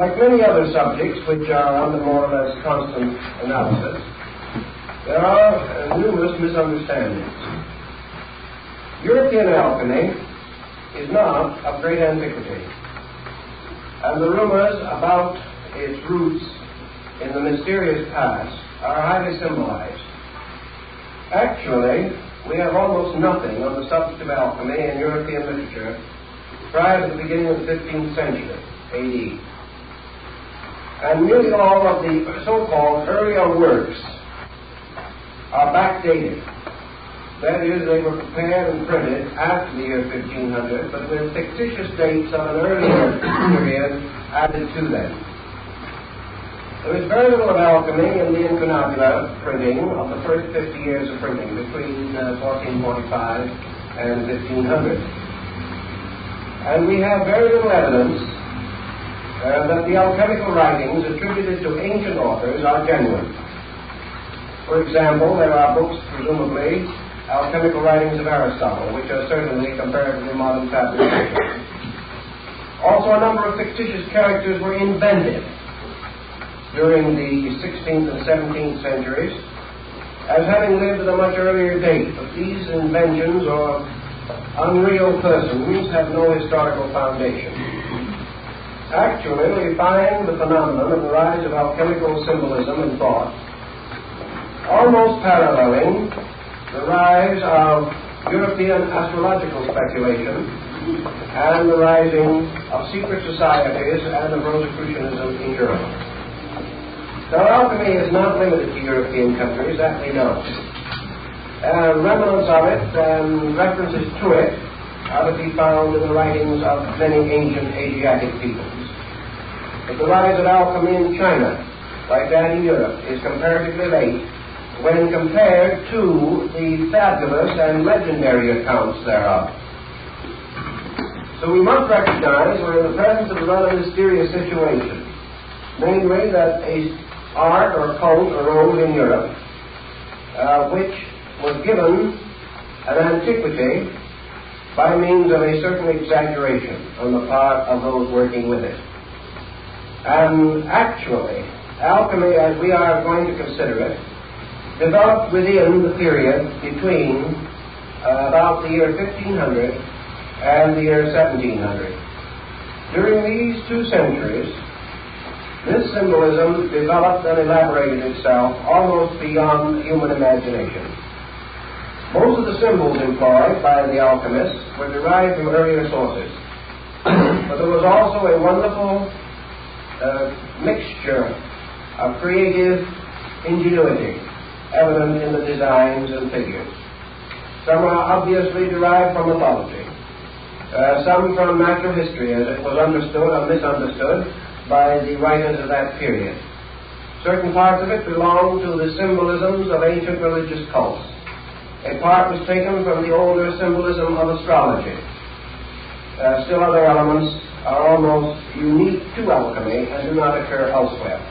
Like many other subjects which are under more or less constant analysis, there are numerous misunderstandings. European alchemy is not of great antiquity, and the rumors about its roots in the mysterious past are highly symbolized. Actually, we have almost nothing on the subject of alchemy in European literature prior to the beginning of the 15th century, A.D. And nearly all of the so-called earlier works are backdated. That is, they were prepared and printed after the year 1500, but with fictitious dates of an earlier period added to them. There is very little of alchemy in the incunabula printing of the first 50 years of printing, between 1445 and 1500. And we have very little evidence that the alchemical writings attributed to ancient authors are genuine. For example, there are books, presumably, alchemical writings of Aristotle, which are certainly comparatively modern fabrications. Also, a number of fictitious characters were invented during the 16th and 17th centuries as having lived at a much earlier date, but these inventions or unreal persons have no historical foundation. Actually, we find the phenomenon of the rise of alchemical symbolism in thought almost paralleling the rise of European astrological speculation and the rising of secret societies and of Rosicrucianism in Europe. Now, alchemy is not limited to European countries, that we know. Remnants of it and references to it are to be found in the writings of many ancient Asiatic peoples. But the rise of alchemy in China, like that in Europe, is comparatively late when compared to the fabulous and legendary accounts thereof. So we must recognize we're in the presence of a rather mysterious situation, namely that a art or cult arose in Europe which was given an antiquity by means of a certain exaggeration on the part of those working with it. And actually, alchemy, as we are going to consider it, developed within the period between about the year 1500 and the year 1700. During these 2 centuries, this symbolism developed and elaborated itself almost beyond human imagination. Most of the symbols employed by the alchemists were derived from earlier sources, but there was also a wonderful mixture of creative ingenuity evident in the designs and figures. Some are obviously derived from mythology, some from natural history as it was understood or misunderstood by the writers of that period. Certain parts of it belong to the symbolisms of ancient religious cults. A part was taken from the older symbolism of astrology. Still other elements are almost unique to alchemy and do not occur elsewhere.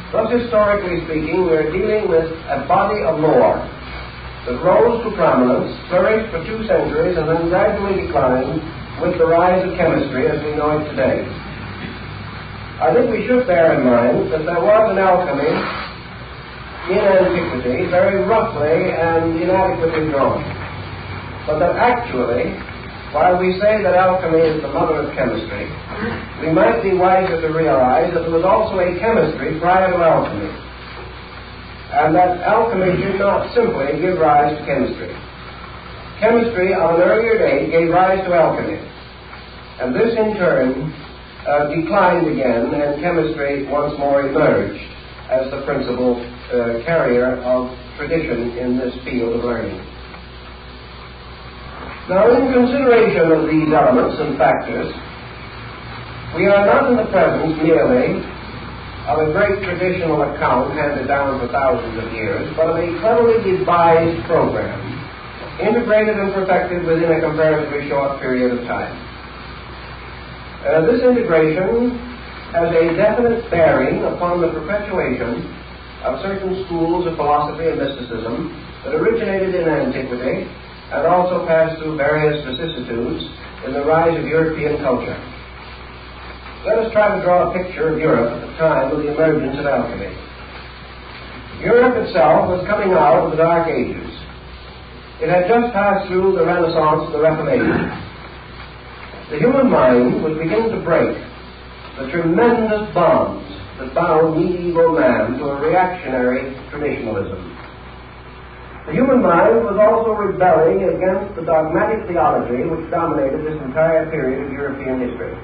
Thus, historically speaking, we are dealing with a body of lore that rose to prominence, flourished for 2 centuries, and then gradually declined with the rise of chemistry as we know it today. I think we should bear in mind that there was an alchemy in antiquity, very roughly and inadequately drawn, but that actually, while we say that alchemy is the mother of chemistry, we might be wiser to realize that there was also a chemistry prior to alchemy, and that alchemy did not simply give rise to chemistry. Chemistry of an earlier date gave rise to alchemy, and this in turn declined again, and chemistry once more emerged as the principal carrier of tradition in this field of learning. Now, in consideration of these elements and factors, we are not in the presence merely of a great traditional account handed down for thousands of years, but of a cleverly devised program, integrated and perfected within a comparatively short period of time. This integration has a definite bearing upon the perpetuation of certain schools of philosophy and mysticism that originated in antiquity and also passed through various vicissitudes in the rise of European culture. Let us try to draw a picture of Europe at the time of the emergence of alchemy. Europe itself was coming out of the Dark Ages. It had just passed through the Renaissance and the Reformation. The human mind was beginning to break the tremendous bonds that bound medieval man to a reactionary traditionalism. The human mind was also rebelling against the dogmatic theology which dominated this entire period of European history.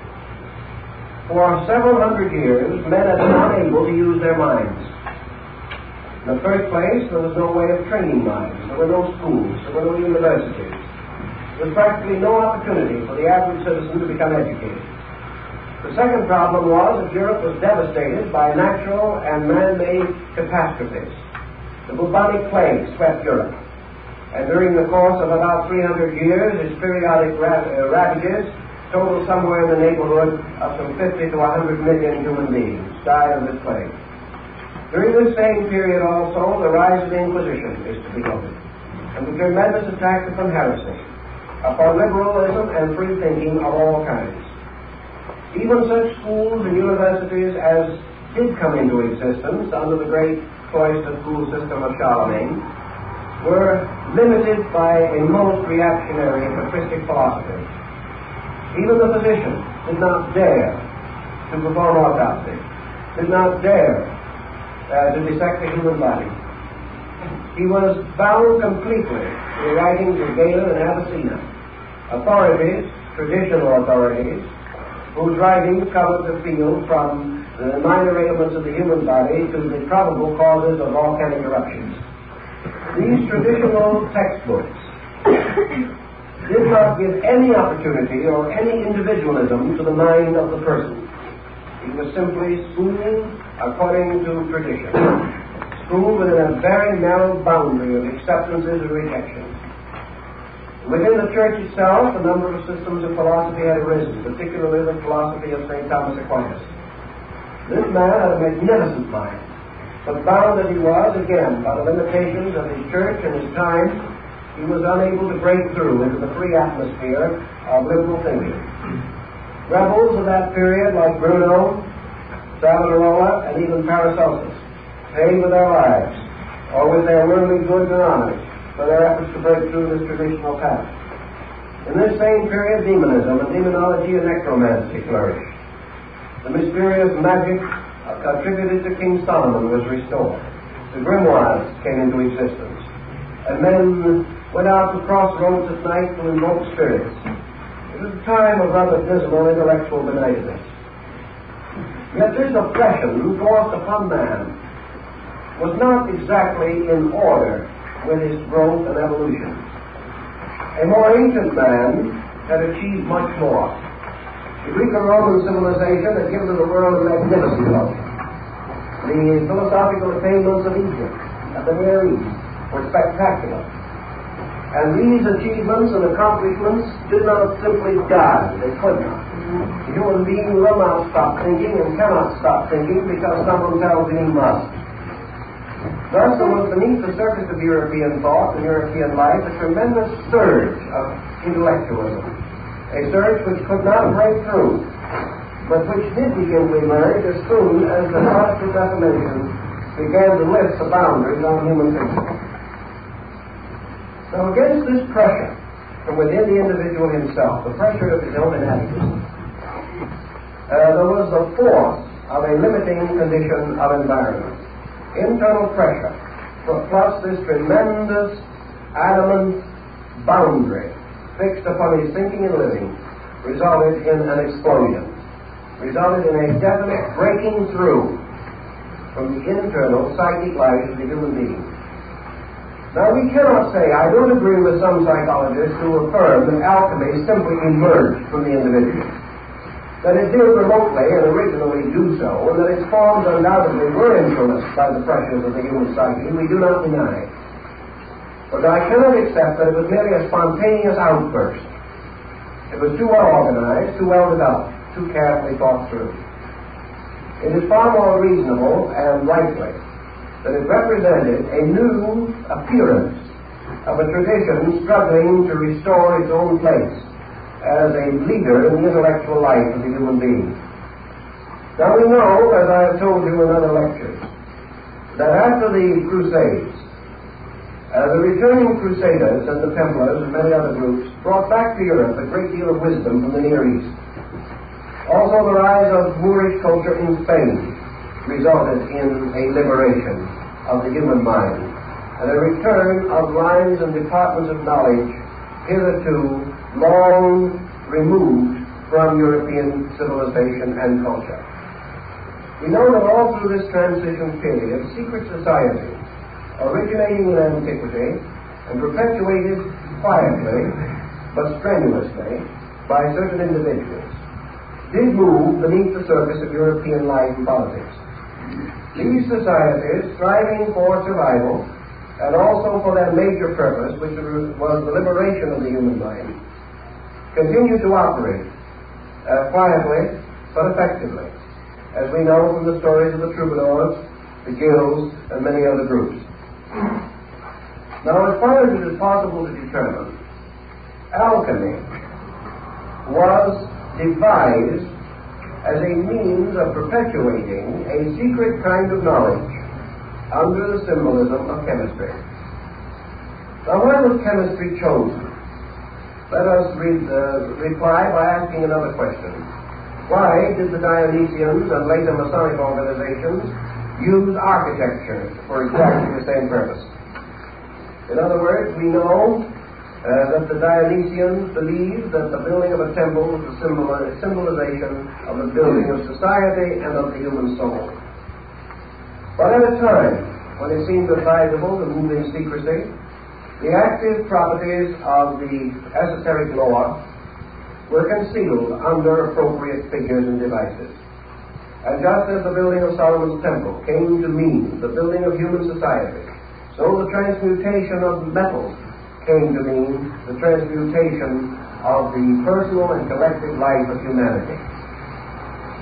For several hundred years, men had been unable to use their minds. In the first place, there was no way of training minds. There were no schools. There were no universities. There was practically no opportunity for the average citizen to become educated. The second problem was that Europe was devastated by natural and man-made catastrophes. The bubonic plague swept Europe, and during the course of about 300 years, its periodic ravages totaled somewhere in the neighborhood of some 50 to 100 million human beings died of this plague. During this same period also, the rise of the Inquisition is to be noted, and the tremendous attack upon heresy, upon liberalism and free thinking of all kinds. Even such schools and universities as did come into existence under the great cloister school system of Charlemagne were limited by a most reactionary and patristic philosophy. Even the physician did not dare to perform autopsy, did not dare to dissect the human body. He was bound completely to the writings of Galen and Avicenna, authorities, traditional authorities, whose writings covered the field from the minor ailments of the human body to the probable causes of volcanic eruptions. These traditional textbooks did not give any opportunity or any individualism to the mind of the person. It was simply schooled according to tradition, schooled within a very narrow boundary of acceptances and rejections. Within the church itself, a number of systems of philosophy had arisen, particularly the philosophy of St. Thomas Aquinas. This man had a magnificent mind, but bound as he was, again, by the limitations of his church and his time, he was unable to break through into the free atmosphere of liberal thinking. Rebels of that period, like Bruno, Savonarola, and even Paracelsus, paid with their lives, or with their worldly goods and honors, for their efforts to break through this traditional path. In this same period, demonism and demonology and necromancy flourished. The mysterious magic attributed to King Solomon was restored. The grimoires came into existence, and men went out to crossroads at night to invoke spirits. It was a time of rather dismal intellectual benignness. Yet this oppression forced upon man was not exactly in order with his growth and evolution. A more ancient man had achieved much more. The Greek and Roman civilization had given to the world a magnificent look. The philosophical attainments of Egypt and the Near East were spectacular. And these achievements and accomplishments did not simply die. They could not. The human being will not stop thinking and cannot stop thinking because someone tells him he must. Thus, there was beneath the surface of European thought and European life a tremendous surge of intellectualism, a surge which could not break through, but which did begin to emerge as soon as the Protestant Reformation began to lift the boundaries on human thinking. So against this pressure from within the individual himself, the pressure of his own inadequacy, there was the force of a limiting condition of environment. Internal pressure, plus this tremendous adamant boundary fixed upon his thinking and living, resulted in an explosion, resulted in a definite breaking through from the internal psychic life of the human being. Now, we cannot say, I don't agree with some psychologists who affirm that alchemy simply emerged from the individual, that it did remotely and originally do so, and that its forms undoubtedly were influenced by the pressures of the human psyche. We do not deny. But I cannot accept that it was merely a spontaneous outburst. It was too well organized, too well developed, too carefully thought through. It is far more reasonable and likely that it represented a new appearance of a tradition struggling to restore its own place as a leader in the intellectual life of the human being. Now we know, as I have told you in other lectures, that after the Crusades, the returning Crusaders and the Templars and many other groups brought back to Europe a great deal of wisdom from the Near East. Also, the rise of Moorish culture in Spain resulted in a liberation of the human mind and a return of lines and departments of knowledge hitherto long removed from European civilization and culture. We know that all through this transition period, secret societies originating in antiquity and perpetuated quietly but strenuously by certain individuals did move beneath the surface of European life and politics. These societies, striving for survival and also for their major purpose, which was the liberation of the human mind, continued to operate quietly but effectively, as we know from the stories of the troubadours, the guilds, and many other groups. Now, as far as it is possible to determine, alchemy was devised as a means of perpetuating a secret kind of knowledge under the symbolism of chemistry. Now, why was chemistry chosen? Let us reply by asking another question. Why did the Dionysians and later Masonic organizations use architecture for exactly the same purpose? In other words, we know that the Dionysians believed that the building of a temple was a symbolization of the building of society and of the human soul. But at a time when it seemed advisable to move in secrecy, the active properties of the esoteric law were concealed under appropriate figures and devices. And just as the building of Solomon's temple came to mean the building of human society, so the transmutation of metals came to mean the transmutation of the personal and collective life of humanity.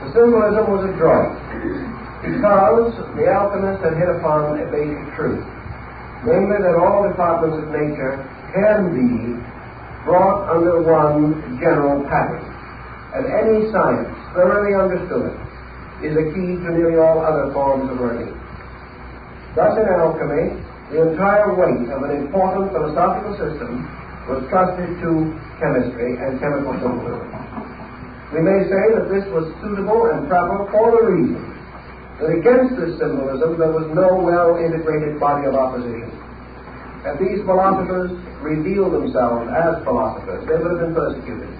The symbolism was adroit because the alchemist had hit upon a basic truth, namely that all departments of nature can be brought under one general pattern, and any science thoroughly understood is a key to nearly all other forms of learning. Thus, in alchemy, the entire weight of an important philosophical system was trusted to chemistry and chemical symbolism. We may say that this was suitable and proper for the reason that against this symbolism there was no well-integrated body of opposition. If these philosophers revealed themselves as philosophers, they would have been persecuted.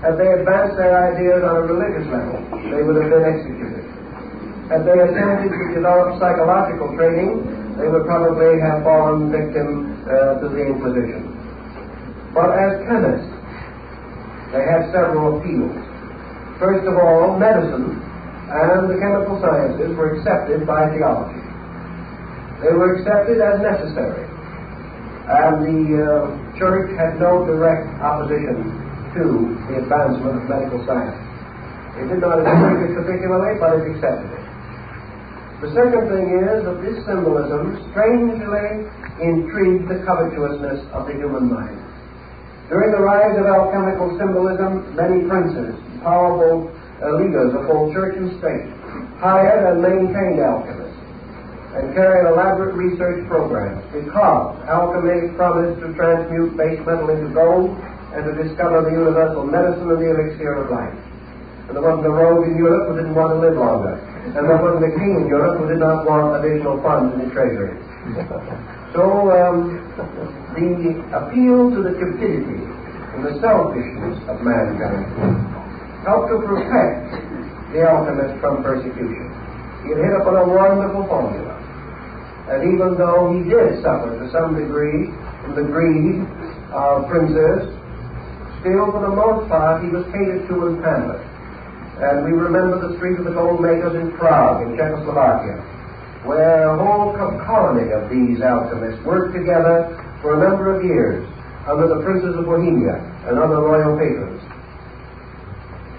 Had they advanced their ideas on a religious level, they would have been executed. Had they attempted to develop psychological training, they would probably have fallen victim to the Inquisition. But as chemists, they had several appeals. First of all, medicine and the chemical sciences were accepted by theology. They were accepted as necessary, and the Church had no direct opposition to the advancement of medical science. It did not agree with it particularly, but it accepted it. The second thing is that this symbolism strangely intrigued the covetousness of the human mind. During the rise of alchemical symbolism, many princes, powerful leaders of both church and state, hired and maintained alchemists and carried elaborate research programs because alchemy promised to transmute base metal into gold and to discover the universal medicine and the elixir of life. And there wasn't a rogue in Europe who didn't want to live longer. And there wasn't a king in Europe who did not want additional funds in the treasury. So the appeal to the cupidity and the selfishness of mankind helped to protect the alchemist from persecution. He had hit upon a wonderful formula. And even though he did suffer to some degree from the greed of princes, still for the most part he was catered to and pampered. And we remember the Street of the Gold Makers in Prague, in Czechoslovakia, where a whole colony of these alchemists worked together for a number of years under the princes of Bohemia and other royal patrons.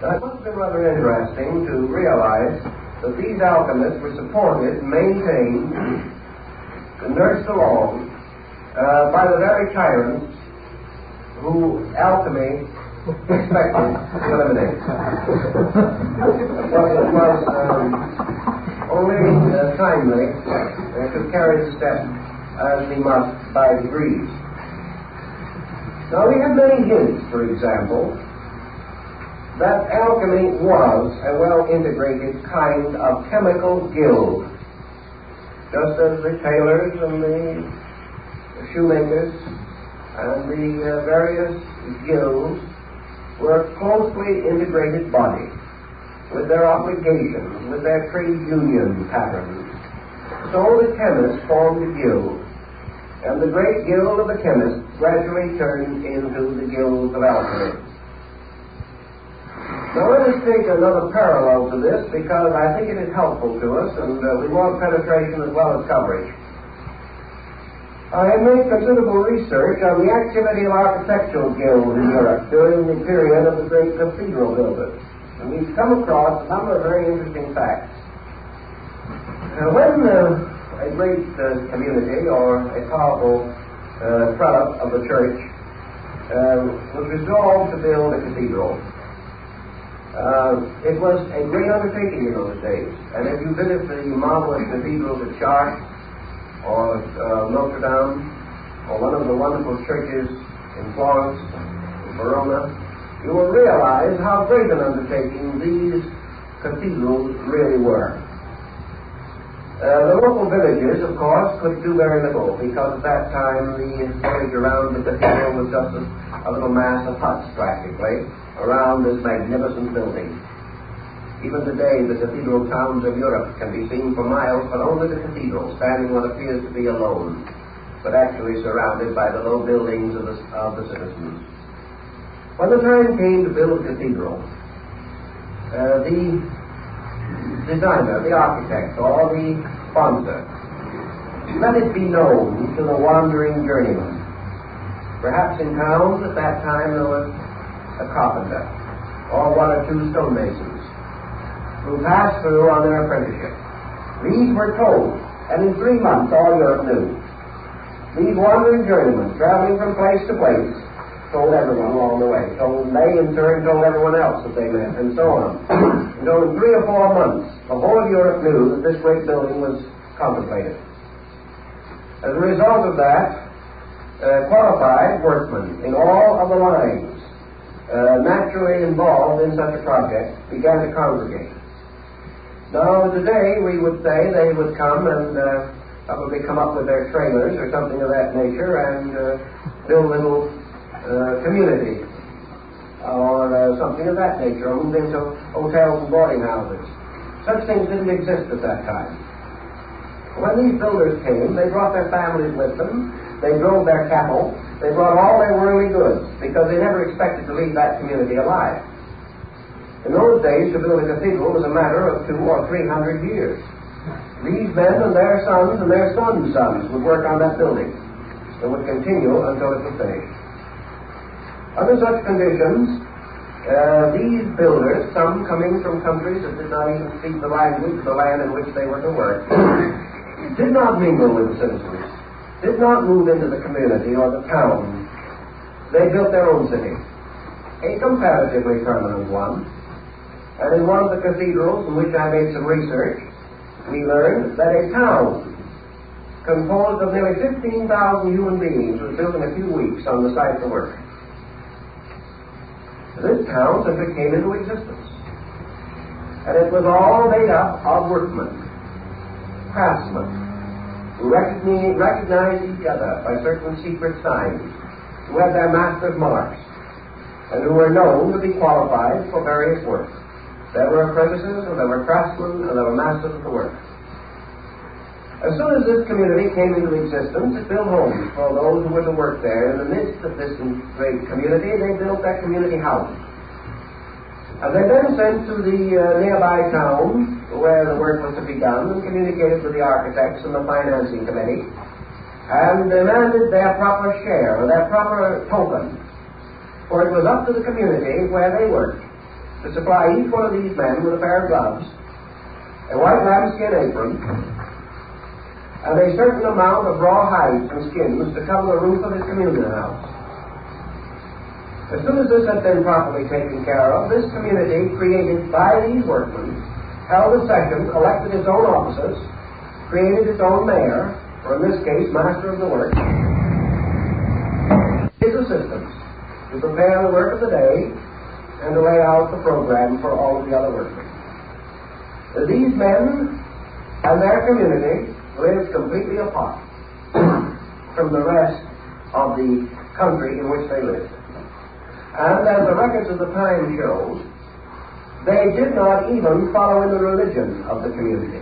Now, it must have been rather interesting to realize that these alchemists were supported, maintained, and nursed along by the very tyrants who alchemy expected to eliminate. But it was only timely to carry the step as we must by degrees. Now we have many hints, for example, that alchemy was a well-integrated kind of chemical guild, just as the tailors and the shoemakers and the various guilds were a closely integrated body with their obligations, with their trade union patterns. So the chemists formed a guild, and the great guild of the chemists gradually turned into the guild of alchemy. Now let us take another parallel to this, because I think it is helpful to us, and we want penetration as well as coverage. I have made considerable research on the activity of architectural guilds in Europe during the period of the great cathedral builders, and we've come across a number of very interesting facts. When a great community or a powerful prelate of the church was resolved to build a cathedral, it was a great undertaking in those days. And if you visit the marvelous cathedrals at Chartres or Notre Dame or one of the wonderful churches in Florence, in Verona, you will realize how great an undertaking these cathedrals really were. The local villages, of course, could do very little, because at that time the village around the cathedral was just a little mass of huts, practically, around this magnificent building. Even today, the cathedral towns of Europe can be seen for miles, but only the cathedral, standing what appears to be alone, but actually surrounded by the low buildings of the citizens. When the time came to build a cathedral, the designer, the architect, or the sponsor, let it be known to the wandering journeyman. Perhaps in town at that time there was a carpenter, or one or two stonemasons, who passed through on their apprenticeship. These were told, and in 3 months all Europe knew. These wandering journeymen, traveling from place to place, told everyone along the way. They in turn told everyone else that they met, and so on. And so in 3 or 4 months, the whole of Europe knew that this great building was contemplated. As a result of that, qualified workmen in all of the lines naturally involved in such a project began to congregate. Now today we would say they would come and probably come up with their trailers or something of that nature and build little community or something of that nature, or move into hotels and boarding houses. Such things didn't exist at that time. When these builders came, they brought their families with them, they drove their cattle, they brought all their worldly goods, because they never expected to leave that community alive. In those days, to build a cathedral was a matter of 200 or 300 years. These men and their sons and their sons' sons would work on that building. It would continue until it was finished. Under such conditions, these builders, some coming from countries that did not even speak the language of the land in which they were to work, did not mingle with the citizens, did not move into the community or the town. They built their own city, a comparatively permanent one. And in one of the cathedrals in which I made some research, we learned that a town composed of nearly 15,000 human beings was built in a few weeks on the site of the work. This town simply came into existence. And it was all made up of workmen, craftsmen, who recognized each other by certain secret signs, who had their master's marks, and who were known to be qualified for various work. There were apprentices, and there were craftsmen, and there were masters of the work. As soon as this community came into existence, it built homes for those who were to work there. In the midst of this great community, they built their community houses. And they then sent to the nearby town where the work was to be done and communicated with the architects and the financing committee and demanded their proper share, or their proper token. For it was up to the community where they worked to supply each one of these men with a pair of gloves, a white lambskin apron, and a certain amount of raw hides and skins to cover the roof of his communion house. As soon as this had been properly taken care of, this community, created by these workmen, held a session, elected its own officers, created its own mayor, or in this case, master of the work, his assistants, to prepare the work of the day and to lay out the program for all of the other workmen. These men and their community lived completely apart from the rest of the country in which they lived. And as the records of the time show, they did not even follow in the religion of the community.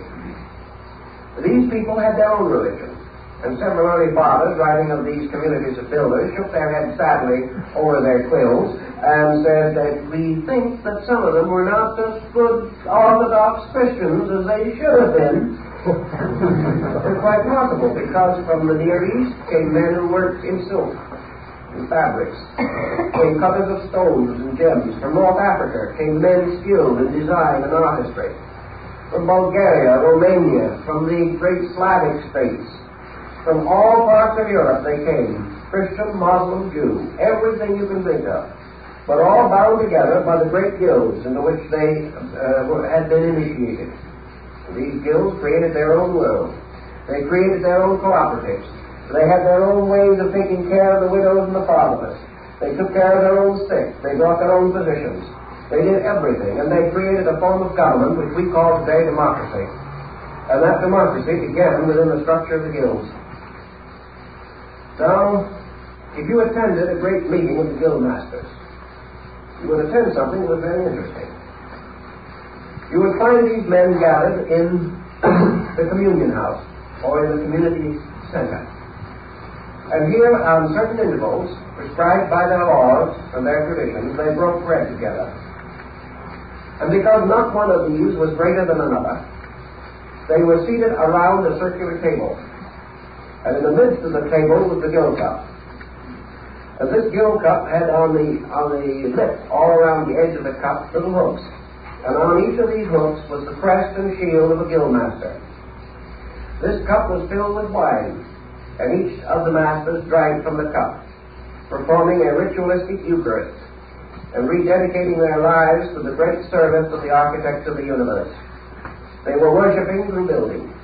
These people had their own religion, and several early fathers, writing of these communities of builders, shook their heads sadly over their quills and said that we think that some of them were not as good Orthodox Christians as they should have been. It's quite possible, because from the Near East came men who worked in silk and fabrics, came cutters of stones and gems. From North Africa came men skilled in design and artistry. From Bulgaria, Romania, from the great Slavic states, from all parts of Europe they came, Christian, Muslim, Jew, everything you can think of, but all bound together by the great guilds into which they had been initiated. These guilds created their own world. They created their own cooperatives. They had their own ways of taking care of the widows and the fatherless. They took care of their own sick. They brought their own physicians. They did everything, and they created a form of government which we call today democracy. And that democracy began within the structure of the guilds. Now, if you attended a great meeting of the guild masters, you would attend something that was very interesting. You would find these men gathered in the communion house, or in the community center. And here, on certain intervals, prescribed by their laws and their traditions, they broke bread together. And because not one of these was greater than another, they were seated around a circular table. And in the midst of the table was the gill cup. And this gill cup had on the lip, all around the edge of the cup, little hooks. And on each of these hooks was the crest and shield of a guild master. This cup was filled with wine, and each of the masters drank from the cup, performing a ritualistic Eucharist and rededicating their lives to the great service of the architect of the universe. They were worshipping through building.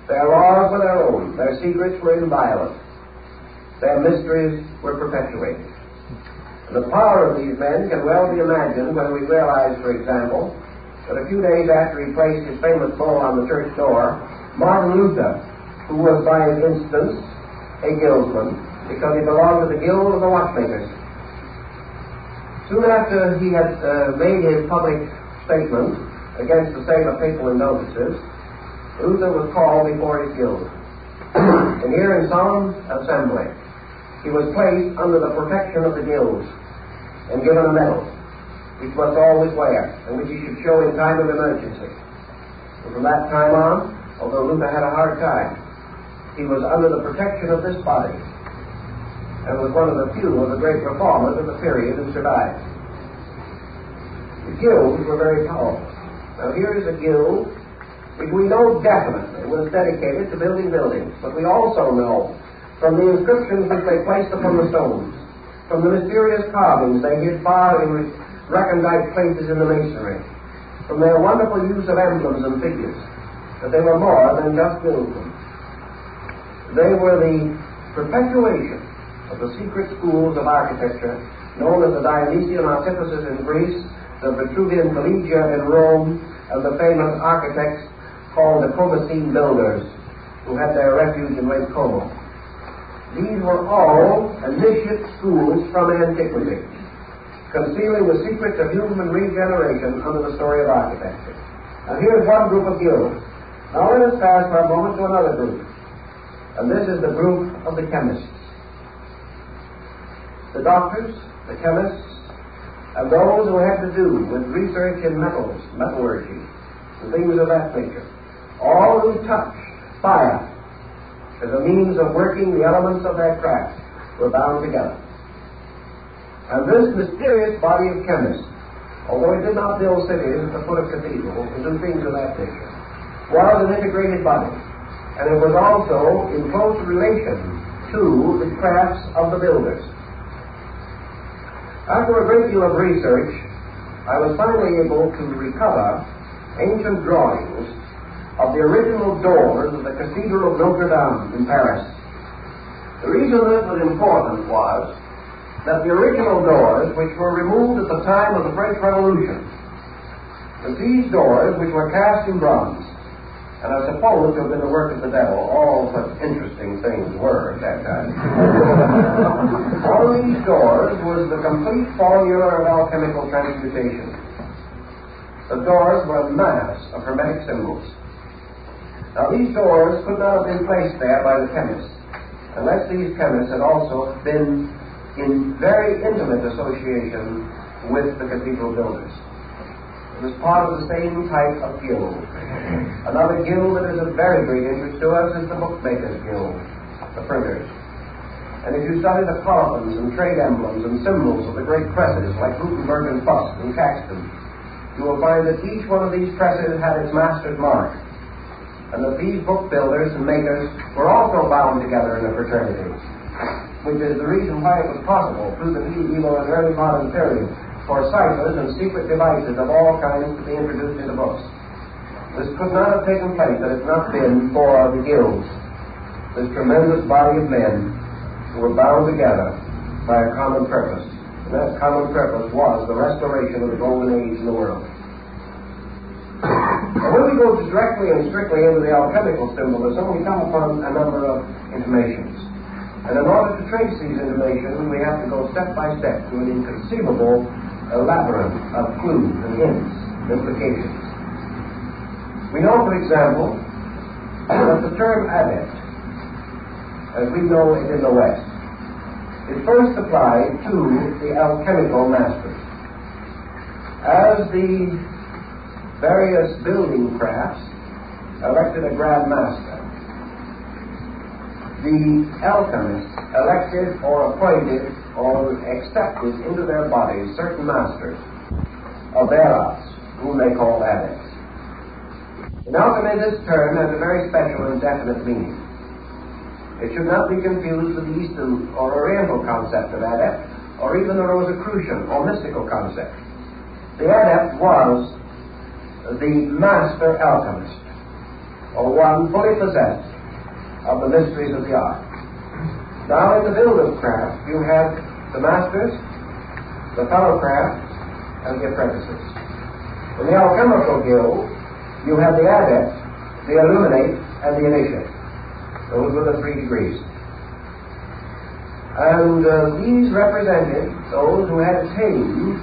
Their laws were their own. Their secrets were inviolate. Their mysteries were perpetuated. And the power of these men can well be imagined when we realize, for example, that a few days after he placed his famous bull on the church door, Martin Luther, who was by instance a guildsman, because he belonged to the guild of the watchmakers. Soon after he had made his public statement against the sale of papal indulgences, Luther was called before his guild. And here in solemn assembly, he was placed under the protection of the guilds and given a medal, which must always wear, and which he should show in time of emergency. And from that time on, although Luther had a hard time, he was under the protection of this body, and was one of the few of the great reformers of the period who survived. The guilds were very powerful. Now here is a guild which we know definitely was dedicated to building buildings, but we also know from the inscriptions which they placed upon the stones, from the mysterious carvings they hid far in recondite places in the masonry, from their wonderful use of emblems and figures, that they were more than just guildsmen. They were the perpetuation of the secret schools of architecture known as the Dionysian artificers in Greece, the Vitruvian Collegia in Rome, and the famous architects called the Comacene builders, who had their refuge in Lake Como. These were all initiate schools from antiquity, concealing the secrets of human regeneration under the story of architecture. And here's one group of guilds. Now let us pass for a moment to another group. And this is the group of the chemists. The doctors, the chemists, and those who had to do with research in metals, metallurgy, and things of that nature. All who touched fire as a means of working the elements of their craft were bound together. And this mysterious body of chemists, although it did not build cities at the foot of cathedrals and do things of that nature, was an integrated body. And it was also in close relation to the crafts of the builders. After a great deal of research, I was finally able to recover ancient drawings of the original doors of the Cathedral of Notre Dame in Paris. The reason this was important was that the original doors, which were removed at the time of the French Revolution, that these doors, which were cast in bronze, and are supposed to have been the work of the devil, all such interesting things were at that time. On these doors was the complete formula of alchemical transmutation. The doors were a mass of hermetic symbols. Now these doors could not have been placed there by the chemists, unless these chemists had also been in very intimate association with the cathedral builders. It was part of the same type of guild. Another guild that is of very great interest to us is the Bookmakers' Guild, the printers. And if you study the coffins and trade emblems and symbols of the great presses like Gutenberg and Fuss and Caxton, you will find that each one of these presses had its master's mark, and that these book builders and makers were also bound together in a fraternity, which is the reason why it was possible through the medieval and early modern period for ciphers and secret devices of all kinds to be introduced into books. This could not have taken place had it not been for the guilds, this tremendous body of men who were bound together by a common purpose. And that common purpose was the restoration of the golden age in the world. And when we go directly and strictly into the alchemical symbolism, we come upon a number of intimations. And in order to trace these intimations, we have to go step by step to an inconceivable labyrinth of clues and hints and implications. We know, for example, that the term adept, as we know it in the West, is first applied to the alchemical masters. As the various building crafts elected a grand master, the alchemists elected or appointed or accepted into their bodies certain masters of their arts, whom they call adepts. In alchemy, this term has a very special and definite meaning. It should not be confused with the Eastern or Oriental concept of adept, or even the Rosicrucian or mystical concept. The adept was the master alchemist, or one fully possessed of the mysteries of the art. Now, in the builder's craft, you have the masters, the fellow crafts, and the apprentices. In the alchemical guild, you have the adept, the illuminate, and the initiate. Those were the 3 degrees. And these represented those who had attained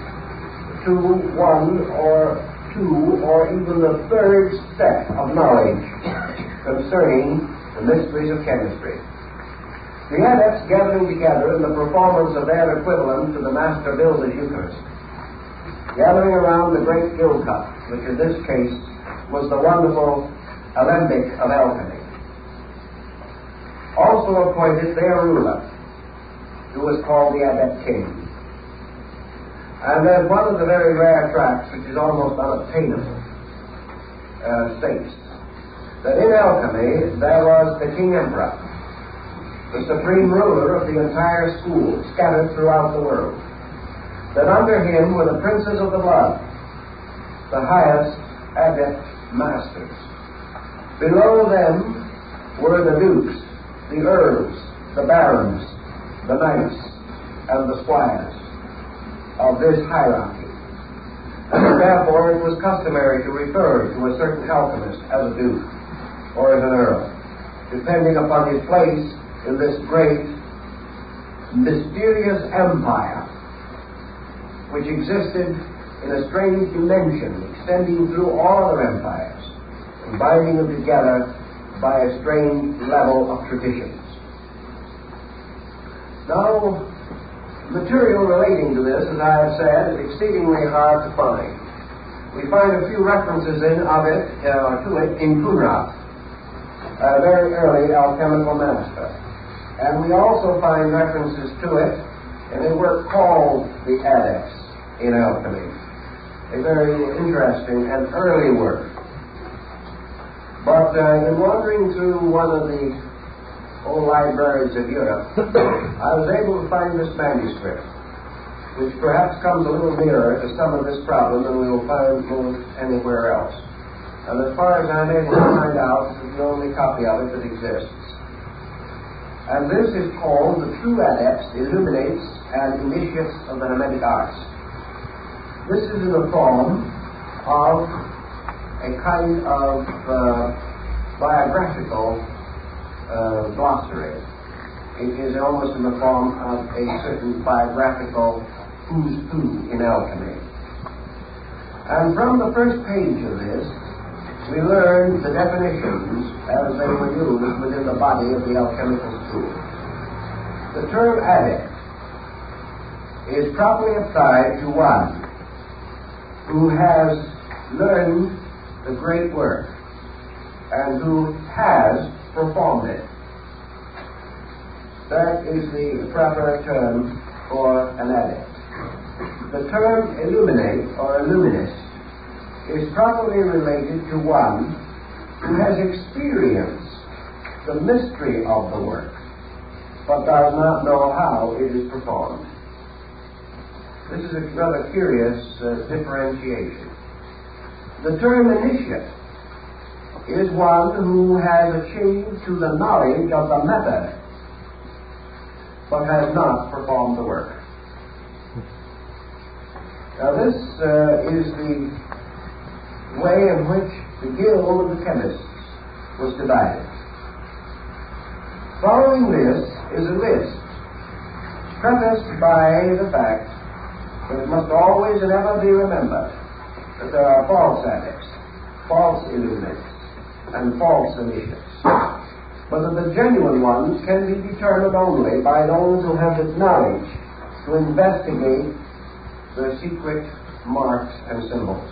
to 1 or 2 or even the 3rd step of knowledge concerning the mysteries of chemistry. The adepts gathering together in the performance of their equivalent to the master builder's Eucharist, gathering around the great guild cup, which in this case was the wonderful alembic of alchemy. Also appointed their ruler, who was called the Adept King. And there's one of the very rare tracts, which is almost unobtainable, states that in alchemy there was the King Emperor, the supreme ruler of the entire school, scattered throughout the world. That under him were the princes of the blood, the highest adept masters. Below them were the dukes, the earls, the barons, the knights, and the squires of this hierarchy. And therefore it was customary to refer to a certain alchemist as a duke or as an earl, depending upon his place in this great, mysterious empire, which existed in a strange dimension, extending through all other empires, and binding them together by a strange level of traditions. Now, material relating to this, as I have said, is exceedingly hard to find. We find a few references to it in Kunrat, a very early alchemical master. And we also find references to it in a work called The Adepts in Alchemy, a very interesting and early work. But in wandering through one of the old libraries of Europe, I was able to find this manuscript, which perhaps comes a little nearer to some of this problem than we will find most anywhere else. And as far as I'm able to find out, this is the only copy of it that exists. And this is called The True Adepts, Illuminates, and Initiates of the Hermetic Arts. This is in the form of a kind of biographical glossary. It is almost in the form of a certain biographical who's who in alchemy. And from the first page of this, we learn the definitions as they were used within the body of the alchemical school. The term adept is properly applied to one who has learned the great work and who has performed it. That is the proper term for an adept. The term illuminate or illuminist is properly related to one who has experienced the mystery of the work, but does not know how it is performed. This is a rather curious differentiation. The term initiate is one who has achieved to the knowledge of the method, but has not performed the work. Now this is the way in which the guild of the chemists was divided. Following this is a list prefaced by the fact that it must always and ever be remembered that there are false adepts, false illuminates, and false initiates, but that the genuine ones can be determined only by those who have the knowledge to investigate the secret marks and symbols.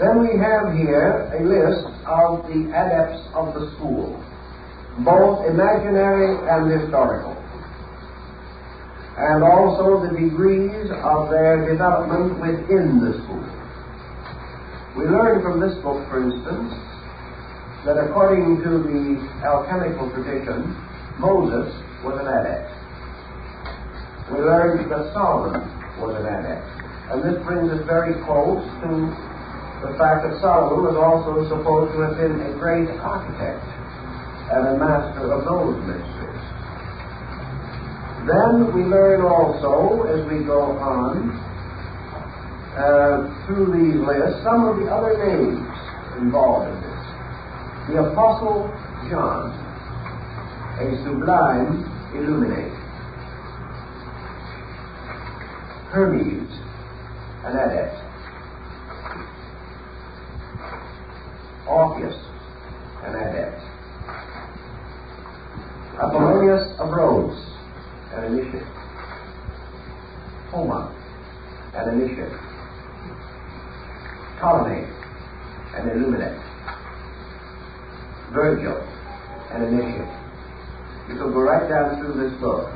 Then we have here a list of the adepts of the school, both imaginary and historical, and also the degrees of their development within the school. We learn from this book, for instance, that according to the alchemical tradition, Moses was an adept. We learned that Solomon was an adept. And this brings us very close to the fact that Solomon was also supposed to have been a great architect and a master of those mysteries. Then we learn also, as we go on through these lists, some of the other names involved in this. The Apostle John, a sublime illuminate. Hermes, an adept. Orpheus, an adept. Apollonius of Rhodes, an initiate. Homer, an initiate. Ptolemy, an illuminate. Virgil, an initiate. You can go right down through this book,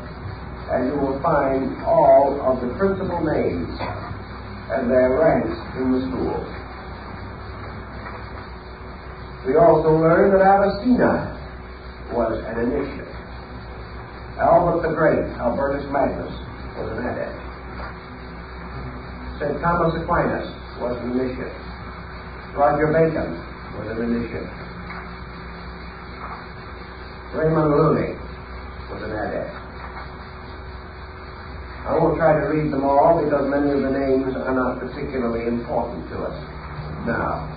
and you will find all of the principal names and their ranks in the school. We also learn that Avicenna was an initiate. Albert the Great, Albertus Magnus, was an adept. St. Thomas Aquinas was an initiate. Roger Bacon was an initiate. Raymond Looney was an adept. I won't try to read them all because many of the names are not particularly important to us now.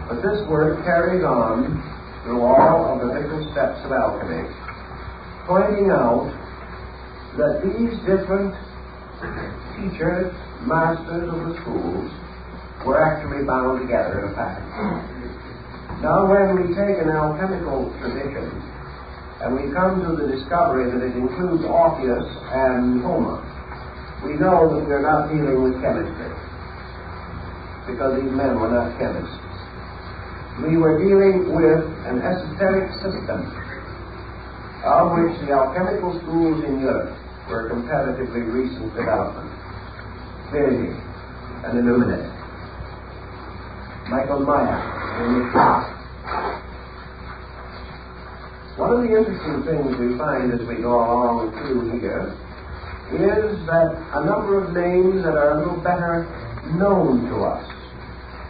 But this work carries on through all of the different steps of alchemy, pointing out that these different teachers, masters of the schools, were actually bound together in a pattern. Now when we take an alchemical tradition and we come to the discovery that it includes Orpheus and Homer, we know that we're not dealing with chemistry, because these men were not chemists. We were dealing with an esoteric system of which the alchemical schools in Europe were comparatively recent development. Virgil, an illuminate. Michael Meyer, an initiate. One of the interesting things we find as we go along through here is that a number of names that are a little better known to us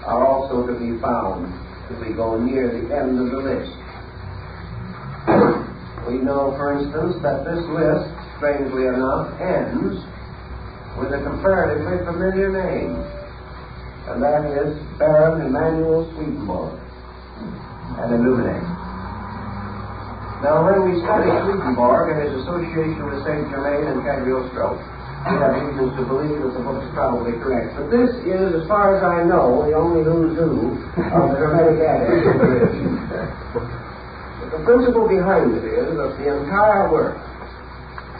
are also to be found if we go near the end of the list. We know, for instance, that this list, strangely enough, ends with a comparatively familiar name, and that is Baron Emanuel Swedenborg and Illuminate. Now, when we study Swedenborg and his association with Saint Germain and Cagliostro, we have reasons to believe that the book is probably correct. But this is, as far as I know, the only who's who of the Hermetic Adepts there is. But the principle behind it is that the entire work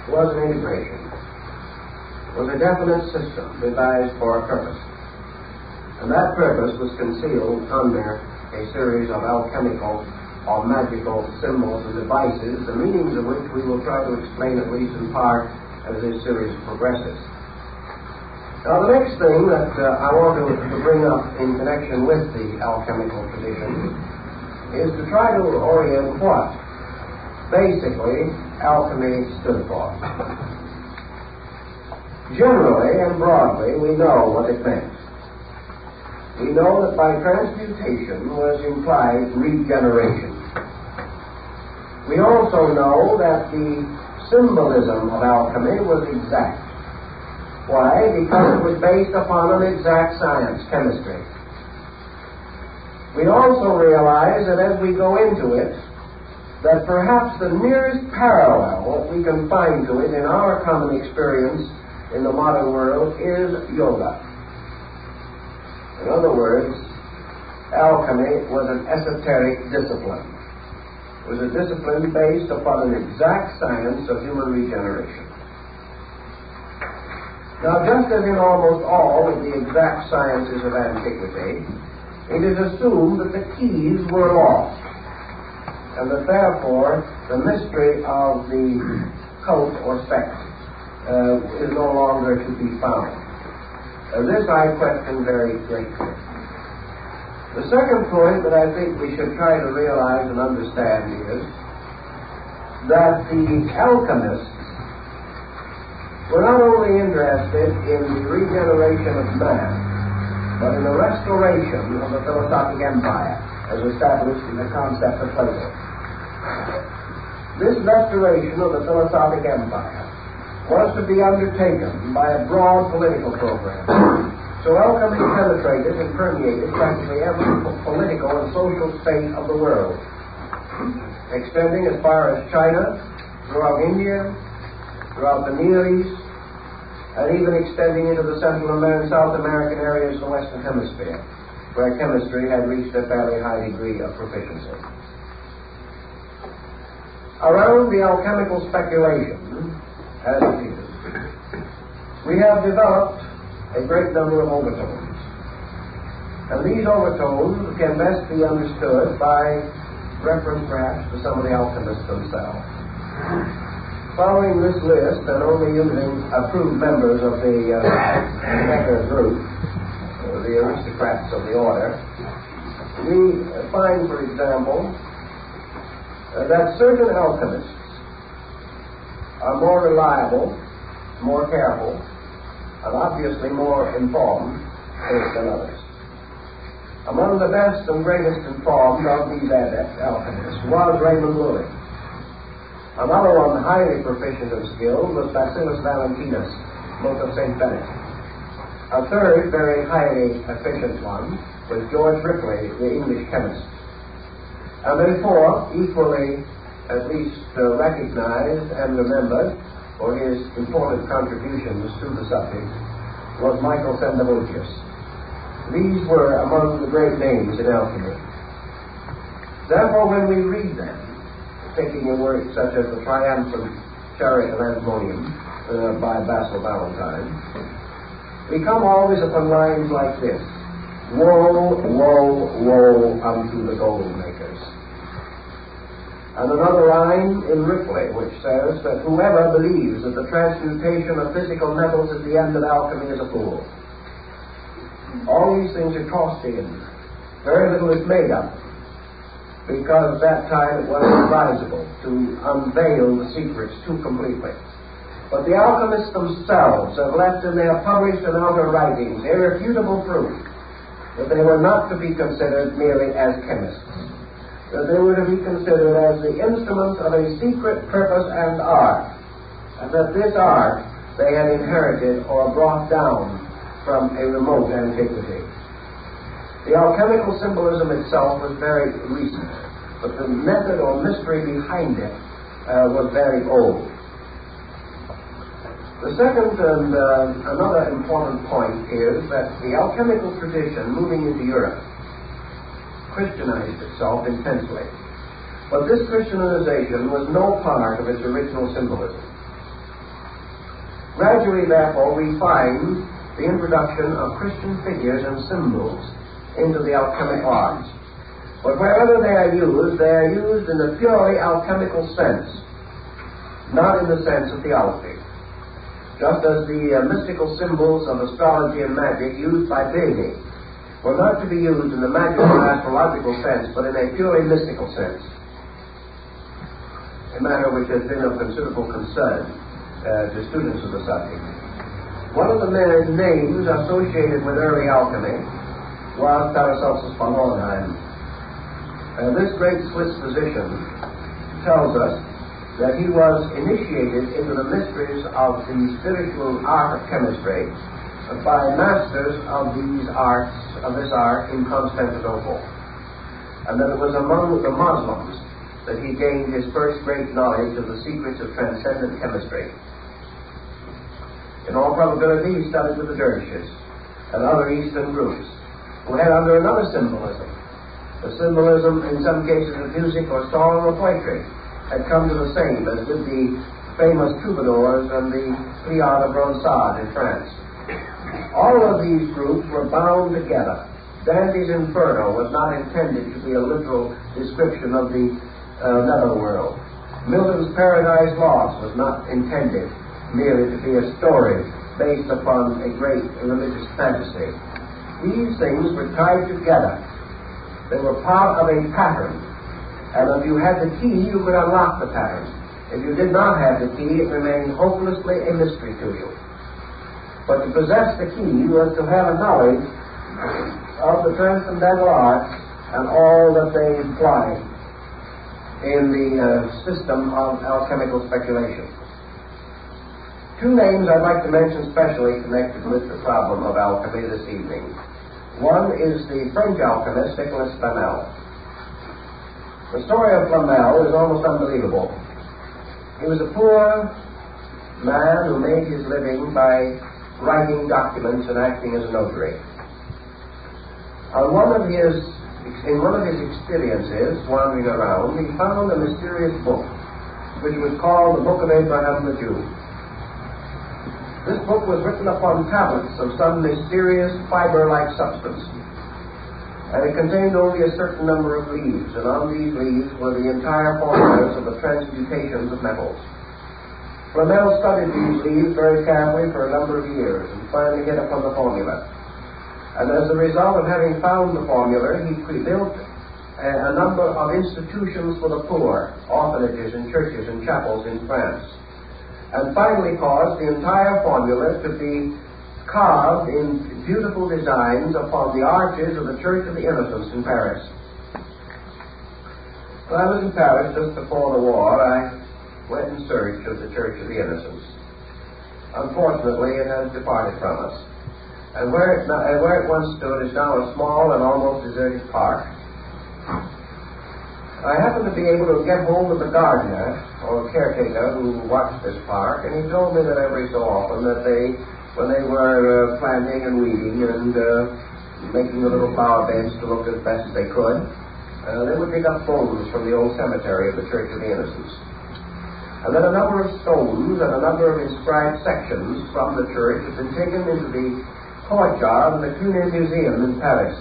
was an integration, was a definite system devised for a purpose. And that purpose was concealed under a series of alchemical or magical symbols and devices, the meanings of which we will try to explain at least in part as this series progresses. Now, the next thing that I want to bring up in connection with the alchemical tradition is to try to orient what basically alchemy stood for. Generally and broadly, we know what it meant. We know that by transmutation was implied regeneration. We also know that the symbolism of alchemy was exact. Why? Because it was based upon an exact science, chemistry. We also realize that as we go into it, that perhaps the nearest parallel that we can find to it in our common experience in the modern world is yoga. In other words, alchemy was an esoteric discipline. It was a discipline based upon an exact science of human regeneration. Now, just as in almost all of the exact sciences of antiquity, it is assumed that the keys were lost, and that therefore the mystery of the cult or sect is no longer to be found. This I question very greatly. The second point that I think we should try to realize and understand is that the alchemists were not only interested in the regeneration of man, but in the restoration of the philosophic empire as established in the concept of Plato. This restoration of the philosophic empire was to be undertaken by a broad political program. So alchemy penetrated and permeated practically every political and social state of the world, extending as far as China, throughout India, throughout the Near East, and even extending into the Central and South American areas of the Western Hemisphere, where chemistry had reached a fairly high degree of proficiency. Around the alchemical speculation, as it is, we have developed a great number of overtones. And these overtones can best be understood by reference perhaps to some of the alchemists themselves. Following this list, and only using approved members of the Becker group, the aristocrats of the order, we find, for example, that certain alchemists are more reliable, more careful, and obviously more informed than others. Among the best and greatest informed of these adept alchemists was Raymond Lully. Another one highly proficient and skilled was Bacillus Valentinus, monk of St. Benedict. A third very highly efficient one was George Ripley, the English chemist. And then fourth, equally at least recognized and remembered for his important contributions to the subject, was Michael Sendivogius. These were among the great names in alchemy. Therefore, when we read them, taking a work such as the Triumphant Chariot of Antimonium by Basil Valentine, we come always upon lines like this: Woe, woe, woe unto the gold makers. And another line in Ripley which says that whoever believes that the transmutation of physical metals is the end of alchemy is a fool. All these things are tossed in. Very little is made up, because at that time it was advisable to unveil the secrets too completely. But the alchemists themselves have left in their published and outer writings irrefutable proof that they were not to be considered merely as chemists, that they were to be considered as the instruments of a secret purpose and art, and that this art they had inherited or brought down from a remote antiquity. The alchemical symbolism itself was very recent, but the method or mystery behind it was very old. The second and another important point is that the alchemical tradition moving into Europe Christianized itself intensely. But this Christianization was no part of its original symbolism. Gradually, therefore, we find the introduction of Christian figures and symbols into the alchemic arts. But wherever they are used in a purely alchemical sense, not in the sense of theology. Just as the mystical symbols of astrology and magic used by Bailey were not to be used in the magical or astrological sense, but in a purely mystical sense, a matter which has been of considerable concern to students of the subject. One of the names associated with early alchemy was Paracelsus von Hohenheim. This great Swiss physician tells us that he was initiated into the mysteries of the spiritual art of chemistry by masters of this art in Constantinople, and that it was among the Muslims that he gained his first great knowledge of the secrets of transcendent chemistry. In all probability, he studied with the dervishes and other Eastern groups who had under another symbolism, the symbolism in some cases of music or song or poetry, had come to the same as did the famous troubadours and the Priard of Ronsard in France. All of these groups were bound together. Dante's Inferno was not intended to be a literal description of the netherworld. Milton's Paradise Lost was not intended merely to be a story based upon a great religious fantasy. These things were tied together. They were part of a pattern. And if you had the key, you could unlock the pattern. If you did not have the key, it remained hopelessly a mystery to you. But to possess the key was to have a knowledge of the transcendental arts and all that they imply in the system of alchemical speculation. Two names I'd like to mention specially connected with the problem of alchemy this evening. One is the French alchemist Nicolas Flamel. The story of Flamel is almost unbelievable. He was a poor man who made his living by writing documents and acting as a notary. In one of his experiences wandering around, he found a mysterious book which was called the Book of Abraham the Jew. This book was written upon tablets of some mysterious fiber-like substance, and it contained only a certain number of leaves, and on these leaves were the entire formulas of the transmutations of metals. Flamel studied these leaves very carefully for a number of years, and finally hit upon the formula. And as a result of having found the formula, he built a number of institutions for the poor, orphanages and churches and chapels in France, and finally caused the entire formula to be carved in beautiful designs upon the arches of the Church of the Innocents in Paris. When I was in Paris just before the war, I went in search of the Church of the Innocents. Unfortunately, it has departed from us, and where it once stood is now a small and almost deserted park. I happened to be able to get hold of the gardener or caretaker who watched this park, and he told me that every so often that when they were planting and weeding and making the little flower beds to look as best they could, they would dig up bones from the old cemetery of the Church of the Innocents. And then a number of stones and a number of inscribed sections from the church had been taken into the courtyard of the Cluny Museum in Paris,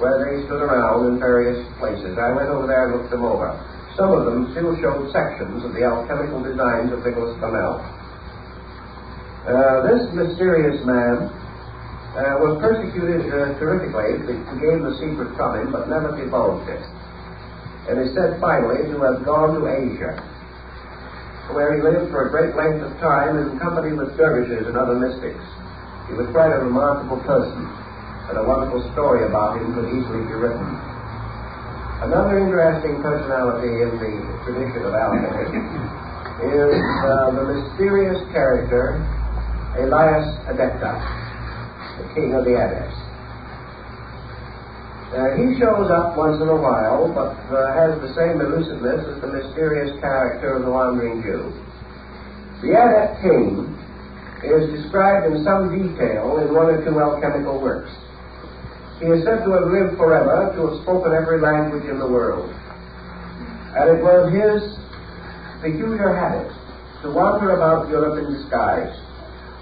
where they stood around in various places. I went over there and looked them over. Some of them still showed sections of the alchemical designs of Nicolas Flamel. This mysterious man was persecuted terrifically. He gave the secret from him, but never divulged it. And is said finally to have gone to Asia. where he lived for a great length of time in company with dervishes and other mystics. He was quite a remarkable person, and a wonderful story about him could easily be written. Another interesting personality in the tradition of alchemy is the mysterious character Elias Adepta, the king of the Adepts. He shows up once in a while, but has the same elusiveness as the mysterious character of the wandering Jew. The Adept king is described in some detail in one or two alchemical works. He is said to have lived forever, to have spoken every language in the world. And it was his peculiar habit to wander about Europe in disguise,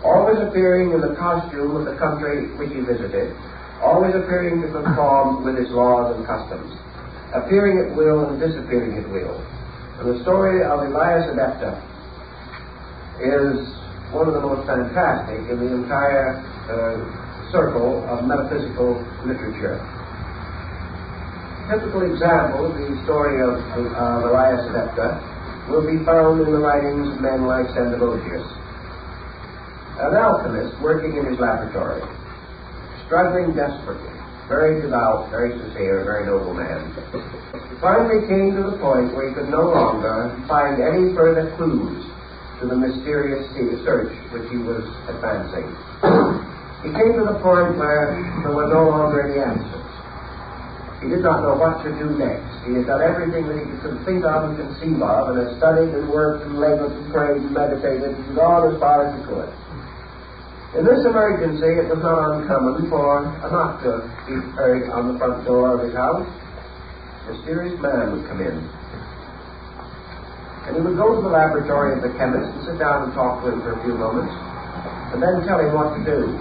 always appearing in the costume of the country which he visited, always appearing to conform with its laws and customs, appearing at will and disappearing at will. And the story of Elias Adepta is one of the most fantastic in the entire circle of metaphysical literature. Typical example of the story of Elias Adepta will be found in the writings of men like Sandavocius, an alchemist working in his laboratory, struggling desperately, very devout, very sincere, very noble man. He finally came to the point where he could no longer find any further clues to the mysterious search which he was advancing. He came to the point where there were no longer any answers. He did not know what to do next. He had done everything that he could think of and conceive of, and had studied and worked and labored and prayed and meditated and gone as far as he could. In this emergency, it was not uncommon for a knock to be heard on the front door of his house. A mysterious man would come in. And he would go to the laboratory of the chemist and sit down and talk to him for a few moments, and then tell him what to do.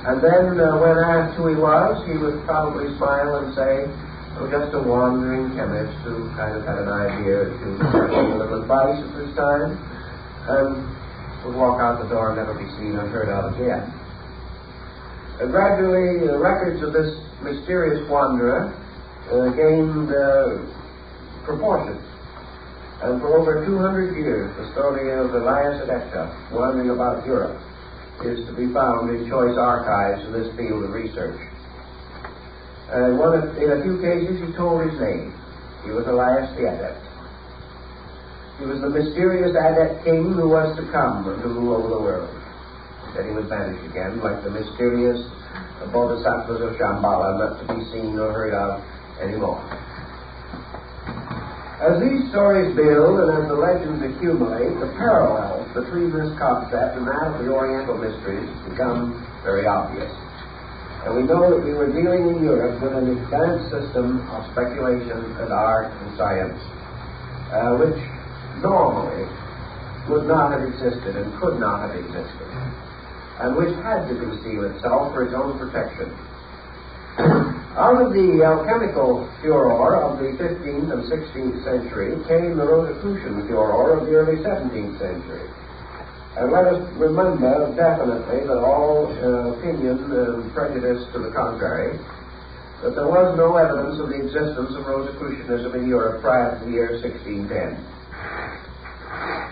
And then, when asked who he was, he would probably smile and say, "Oh, just a wandering chemist who kind of had an idea to give a little advice at this time," and would walk out the door and never be seen or heard of again. Gradually, the records of this mysterious wanderer gained proportion. And for over 200 years, the story of Elias Adepta, wandering about Europe, is to be found in choice archives in this field of research. In a few cases, he told his name. He was Elias the Adept. He was the mysterious Adept king who was to come and to rule over the world. Then he would vanish again, like the mysterious bodhisattvas of Shambhala, not to be seen or heard of anymore. As these stories build and as the legends accumulate, the parallels between this concept and that of the Oriental mysteries become very obvious. And we know that we were dealing in Europe with an advanced system of speculation and art and science, which normally would not have existed and could not have existed, and which had to conceal itself for its own protection. Out of the alchemical furor of the 15th and 16th century came the Rosicrucian furor of the early 17th century. And let us remember definitely that all opinion and prejudice to the contrary, that there was no evidence of the existence of Rosicrucianism in Europe prior to the year 1610.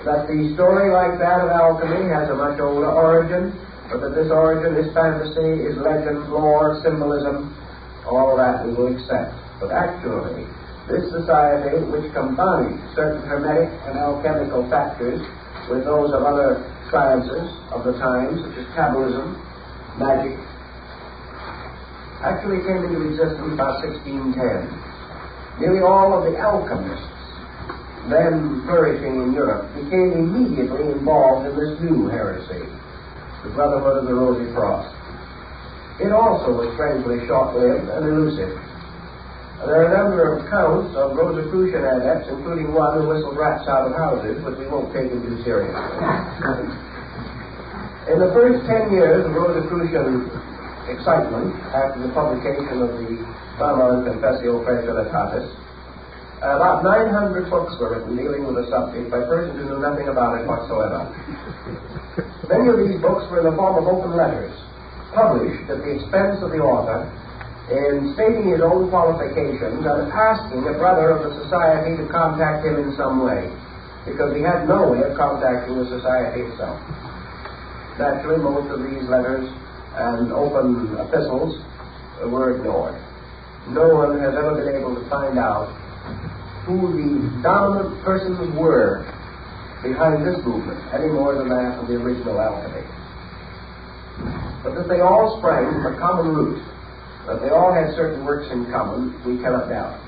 That the story like that of alchemy has a much older origin, but that this origin is fantasy, is legend, lore, symbolism, all that we will accept. But actually, this society, which combined certain hermetic and alchemical factors with those of other sciences of the time, such as Kabbalism, magic, actually came into existence about 1610. Nearly all of the alchemists then flourishing in Europe became immediately involved in this new heresy, the Brotherhood of the Rosy Cross. It also was strangely short-lived and elusive. There are a number of accounts of Rosicrucian adepts, including one who whistled rats out of houses, but we won't take him too seriously. In the first 10 years of Rosicrucian excitement, after the publication of the Fama and Confessio Fragilitatis, about 900 books were written dealing with the subject by persons who knew nothing about it whatsoever. Many of these books were in the form of open letters, published at the expense of the author, in stating his own qualifications and asking a brother of the society to contact him in some way. because he had no way of contacting the society itself. Naturally, most of these letters and open epistles were ignored. No one has ever been able to find out who the dominant persons were behind this movement, any more than that of the original alchemy. But that they all sprang from a common root, that they all had certain works in common, we cannot doubt.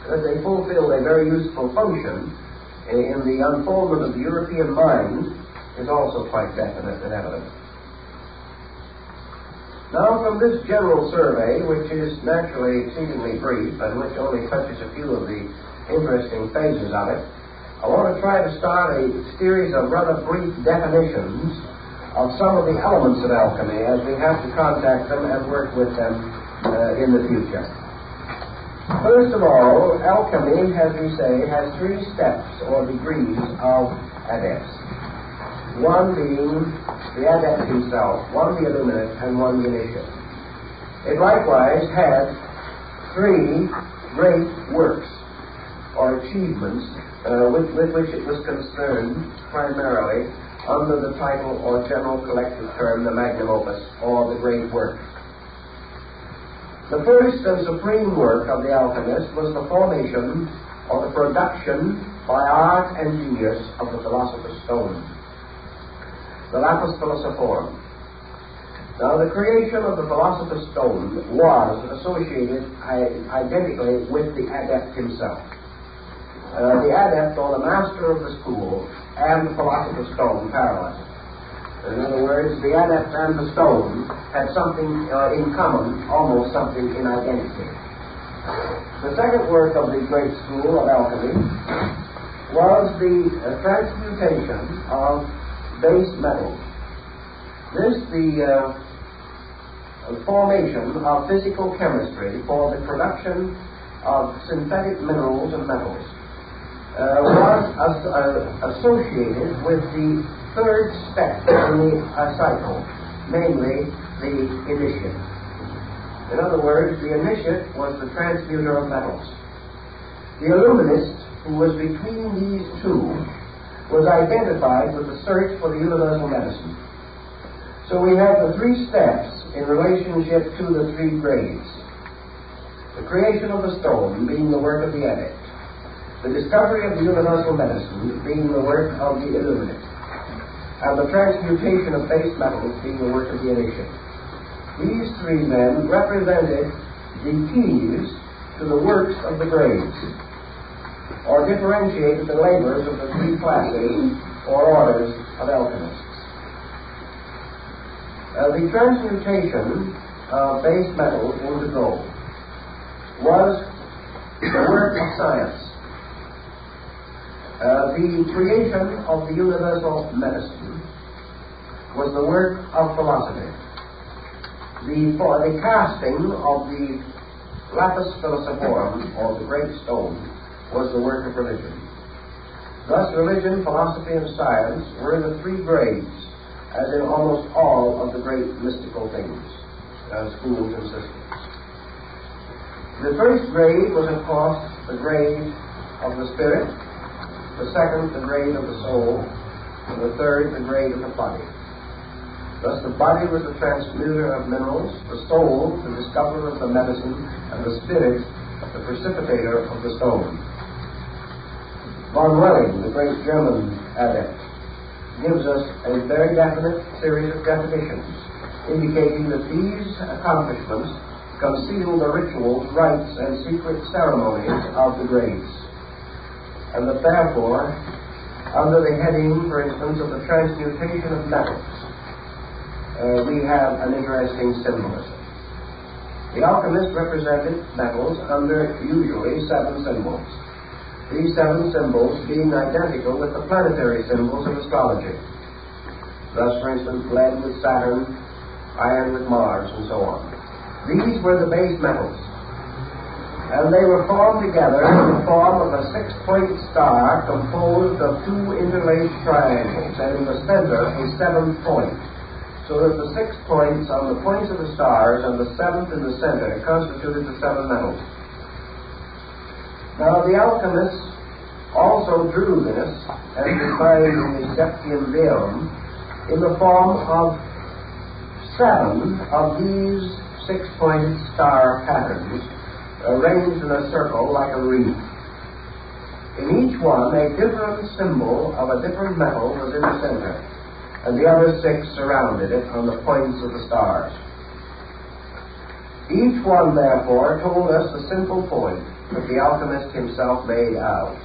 That they fulfilled a very useful function in the unfoldment of the European mind is also quite definite and evident. Now, from this general survey, which is naturally exceedingly brief and which only touches a few of the interesting phases of it, I want to try to start a series of rather brief definitions of some of the elements of alchemy as we have to contact them and work with them in the future. First of all, alchemy, as we say, has three steps or degrees of adepts. One being the adept himself, one the illuminate, and one the initiate. It likewise had three great works or achievements with which it was concerned primarily under the title or general collective term, the magnum opus, or the great work. The first and supreme work of the alchemist was the formation or the production by art and genius of the philosopher's stone, the lapis philosophorum. Now, the creation of the philosopher's stone was associated identically with the adept himself. The adept, or the master of the school, and the philosopher's stone parallel. In other words, the adept and the stone had something in common, almost something in identity. The second work of the great school of alchemy was the transmutation of base metals. This, the formation of physical chemistry for the production of synthetic minerals and metals, was associated with the third step in the cycle, namely the initiate. In other words, the initiate was the transmuter of metals. The illuminist, who was between these two, was identified with the search for the universal medicine. So we have the three steps in relationship to the three grades. The creation of the stone being the work of the adept, the discovery of the universal medicine being the work of the illuminate, and the transmutation of base metals being the work of the initiate. These three men represented the keys to the works of the grades, or differentiated the labors of the three classes or orders of alchemists. The transmutation of base metals into gold was the work of science. The creation of the universal medicine was the work of philosophy. The casting of the lapis philosophorum, or the great stone, was the work of religion. Thus, religion, philosophy, and science were the three grades, as in almost all of the great mystical things, schools and systems. The first grade was, of course, the grade of the spirit, the second, the grade of the soul, and the third, the grade of the body. Thus, the body was the transmuter of minerals, the soul, the discoverer of the medicine, and the spirit, the precipitator of the stone. Von Welling, the great German adept, gives us a very definite series of definitions, indicating that these accomplishments conceal the rituals, rites, and secret ceremonies of the grades, and that therefore, under the heading, for instance, of the transmutation of metals, we have an interesting symbolism. The alchemist represented metals under usually 7 symbols. These 7 symbols being identical with the planetary symbols of astrology. Thus, for instance, lead with Saturn, iron with Mars, and so on. These were the base metals, and they were formed together in the form of a 6-point star composed of 2 interlaced triangles, and in the center a 7th point, so that the 6 points on the points of the stars and the 7th in the center constituted the 7 metals. Now, the alchemists also Raphael drew this, as defined in his Septium Deum, in the form of 7 of these 6-pointed star patterns arranged in a circle like a wreath. In each one, a different symbol of a different metal was in the center, and the other 6 surrounded it on the points of the stars. Each one, therefore, told us the simple point that the alchemist himself made out,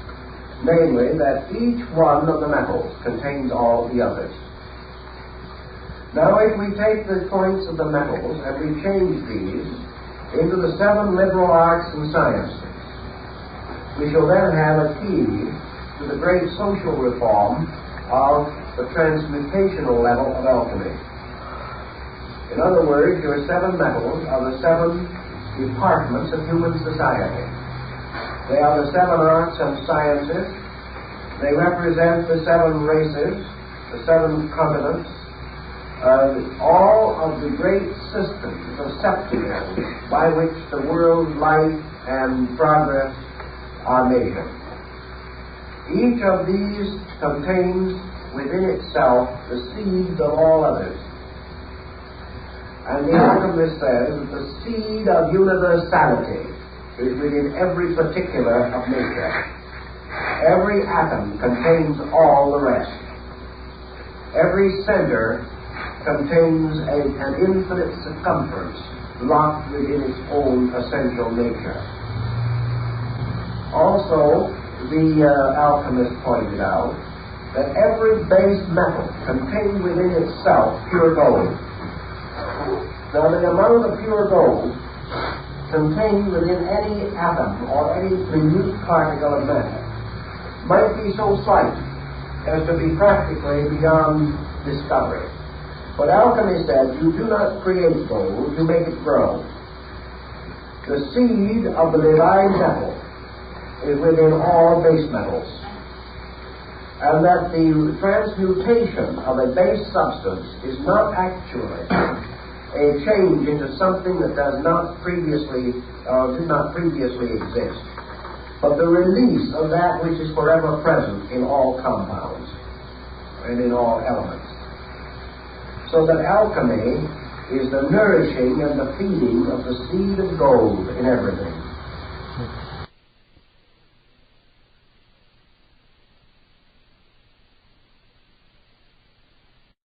namely that each one of the metals contains all the others. Now, if we take the points of the metals and we change these into the 7 liberal arts and sciences, we shall then have a key to the great social reform of the transmutational level of alchemy. In other words, your 7 metals are the 7 departments of human society. They are the 7 arts and sciences. They represent the 7 races, the 7 continents, all of the great systems of septiums by which the world's life and progress are measured. Each of these contains within itself the seeds of all others. And the alchemist says that the seed of universality is within every particular of nature. Every atom contains all the rest. Every center contains an infinite circumference locked within its own essential nature. Also, the alchemist pointed out that every base metal contained within itself pure gold. Now, the amount of pure gold contained within any atom or any minute particle of matter might be so slight as to be practically beyond discovery. But alchemy said, you do not create gold, you make it grow. The seed of the divine metal is within all base metals. And that the transmutation of a base substance is not actually a change into something that did not previously exist, but the release of that which is forever present in all compounds and in all elements. So that alchemy is the nourishing and the feeding of the seed of gold in everything.